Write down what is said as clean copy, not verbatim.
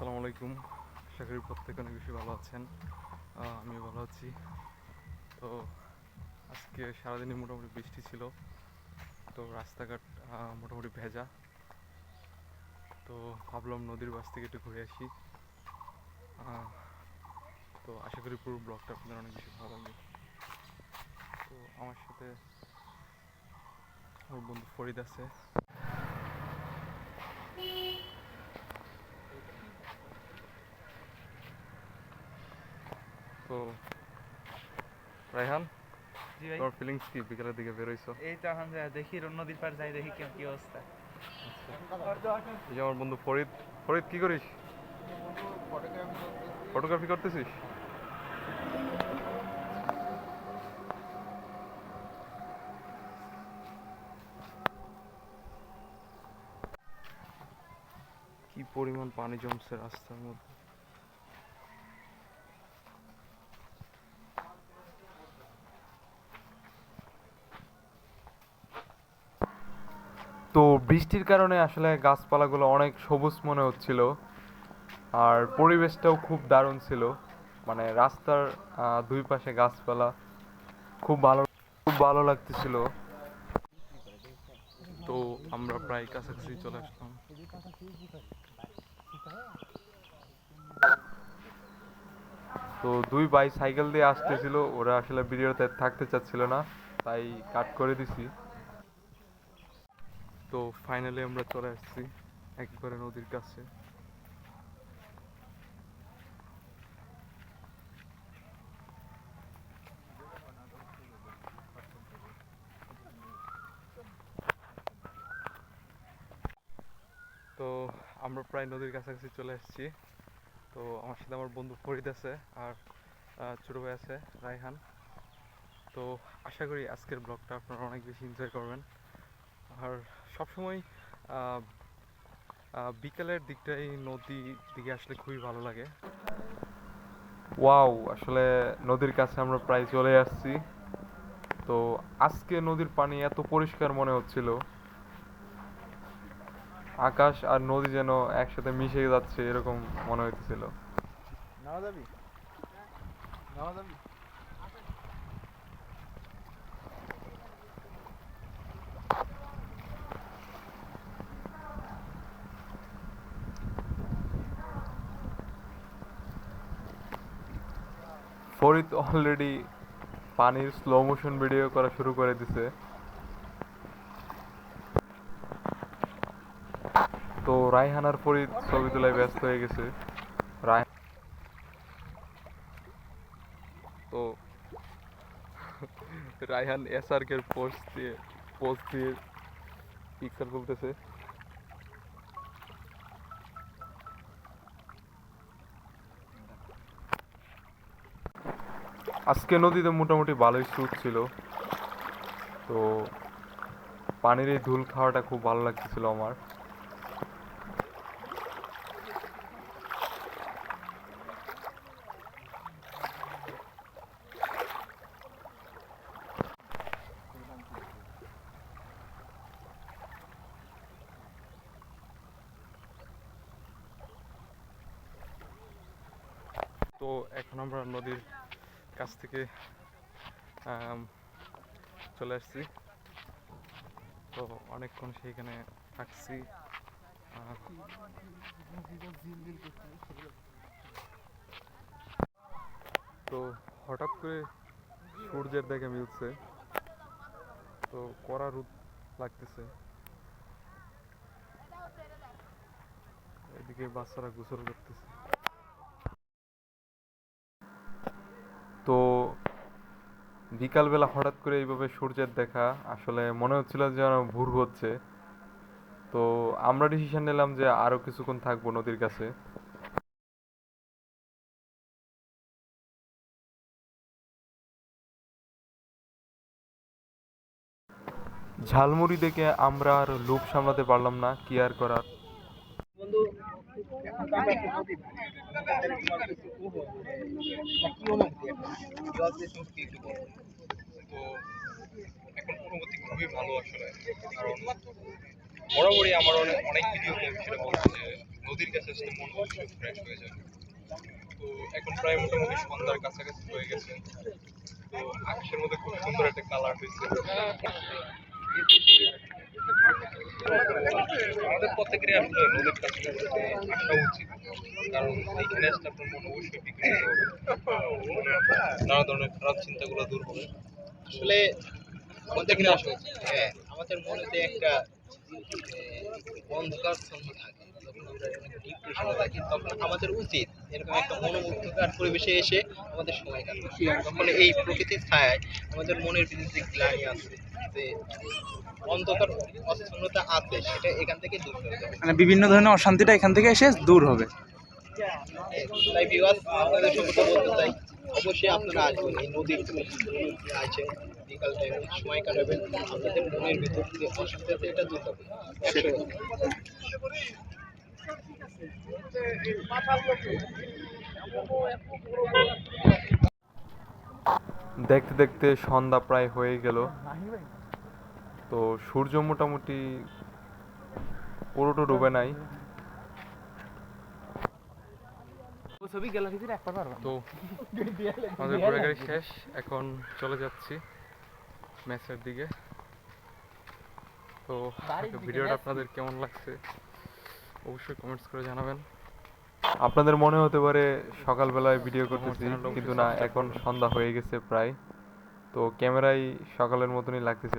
আসসালামু আলাইকুম। আশা করি প্রত্যেকে অনেক বেশি ভালো আছেন। আমি ভালো আছি। তো আজকে সারাদিনই মোটামুটি বৃষ্টি ছিল, তো রাস্তাঘাট মোটামুটি ভেজা। তো ভাবলাম নদীর পাশ থেকে একটু ঘুরে আসি। আহ, তো আশা করি পুরো ব্লগটা আপনাদের অনেক বেশি ভালো লাগবে। তো আমার সাথে আমার বন্ধু ফরিদ আছে। তো রায়হান, জি ভাই। তোমার ফিলিংস কি? বিকেলের দিকে বেরোইছো? এই তো এখন দেখি নদীর পার যাই, দেখি কেমন কি অবস্থা। এই যে আমার বন্ধু ফরিদ। ফরিদ, কি করিস? ফটোগ্রাফি করতেছিস? কি পরিমাণ পানি জমছে রাস্তার মধ্যে! তো বৃষ্টির কারণে আসলে গাছপালাগুলো অনেক সবুজ মনে হচ্ছিল, আর পরিবেশটাও খুব দারুণ ছিল। মানে রাস্তার দুই পাশে গাছপালা, খুব ভালো, খুব ভালো লাগতেছিল। তো আমরা প্রায় কাছাকাছি চলে আসলাম। তো দুই ভাই সাইকেল দিয়ে আসতেছিল, ওরা আসলে ভিডিওতে থাকতে চাচ্ছিল না, তাই কাট করে দিছি। তো ফাইনালি আমরা চলে আসছি একবারে নদীর কাছে। তো আমরা প্রায় নদীর কাছাকাছি চলে আসছি। তো আমার সাথে আমার বন্ধু ফরিদ আছে, আর ছোটো ভাই আছে রায়হান। তো আশা করি আজকের ব্লগটা আপনারা অনেক বেশি এনজয় করবেন। আর সবসময় আহ, বিকেলের দিকটাই নদী দিকে আসলে খুবই ভালো লাগে। ওয়াও, আসলে নদীর কাছে আমরা প্রায় চলে আসছি। তো আজকে নদীর পানি এত পরিষ্কার মনে হচ্ছিল, আকাশ আর নদী যেন একসাথে মিশে যাচ্ছে এরকম মনে হইতেছিল। নামা যাবি, নামা যাবি। ফরিদ অলরেডি পানির স্লো মোশন ভিডিও করা শুরু করে দিছে। তো রায়হান আর ফরিদ ছবি তোলায় ব্যস্ত হয়ে গেছে। রায় তো রায়হান এসআরকে পোস্ট দিয়ে পিকচার তুলতেছে। আজকে নদীতে মোটামুটি ভালোই স্রোত ছিল। তো পানির এই ধুল খাওয়াটা খুব ভালো লাগতেছিল আমার। তো এখন আমরা নদীর কাছ থেকে আম, চলে আসছি। তো অনেকক্ষণ সেইখানে থাকছি। আহ, তো হঠাৎ করে সূর্যের দেখা মিলছে, তো কড়া রোদ লাগতেছে। এদিকে বাচ্চারা গোসল করতেছে। তো বিকালবেলা হঠাৎ করে এইভাবে সূর্যের দেখা, আসলে মনে হচ্ছিল যেন ভোর হচ্ছে। তো আমরা ডিসিশন নিলাম যে আরো কিছুক্ষণ থাকবো নদীর কাছে। ঝালমুড়ি দেখে আমরা আর লোভ সামলাতে পারলাম না, কি আর করার। বন্ধু, এখন তো আমরা একটা নদী কি অনুভূতি এখন? জল দিয়ে তুমি কি একটু বলো। তো এখন অনুভূতি খুবই ভালো আসলে, কারণ বরাবরই আমার অনেক ভিডিওতে আমি সেটা বলছি যে নদীর কাছে আসলে মন অবশ্যই ফ্রেশ হয়ে যায়। তো এখন প্রায় মোটামুটি সন্ধ্যার কাছাকাছি হয়ে গেছে। তো আকাশের মধ্যে খুব সুন্দর একটা কালার হয়েছে। আমাদের প্রত্যেকেরই আসলে নদীর কাছাকাছি আসা উচিত, কারণ এখানে আসলে আপনার মন অবশ্যই বিকশিত হবে, নানা ধরনের খারাপ চিন্তাগুলো দূর হবে। আসলে আমাদের প্রত্যেকেরই আসা উচিত। হ্যাঁ, আমাদের মনেতে একটা অন্ধকারচ্ছন্ন থাকে, যখন আমরা অনেক ডিপ্রেশনে থাকি তখন আমাদের উচিত এরকম একটা মনোমুগ্ধকর পরিবেশে এসে আমাদের সময় কাটানো। তখন এই প্রকৃতির ছায়ায় আমাদের মনের ভিতরে যে গ্লানি আছে, যে অন্ধকার অচ্ছন্নতা আছে, সেটা এখান থেকে দূর হয়ে যাবে। মানে বিভিন্ন ধরনের অশান্তিটা এখান থেকে এসে দূর হবে। তাই ভিউয়ার্স, আপনাদের সম্পর্কে বলতে চাই, অবশ্যই আপনারা আসবেন এই নদীর আছে, বিকাল টাইমে সময় কাটাবেন, আপনাদের মনের ভিতর যে অশান্তি আছে এটা দূর হবে। দেখতে দেখতে সন্ধ্যা প্রায় হয়ে গেল। তো সূর্য মোটামুটি পুরোটা ডুবে নাই। তো আমাদের ঘোরাঘুরি শেষ, এখন চলে যাচ্ছি ম্যাচের দিকে। তো ভিডিওটা আপনাদের কেমন লাগছে অবশ্যই কমেন্টস করে জানাবেন। আপনাদের মনে হতে পারে সকালবেলায় ভিডিও করতেছি, কিন্তু না, এখন সন্ধ্যা হয়ে গেছে প্রায়। তো ক্যামেরায় সকালের মতনই লাগতেছে।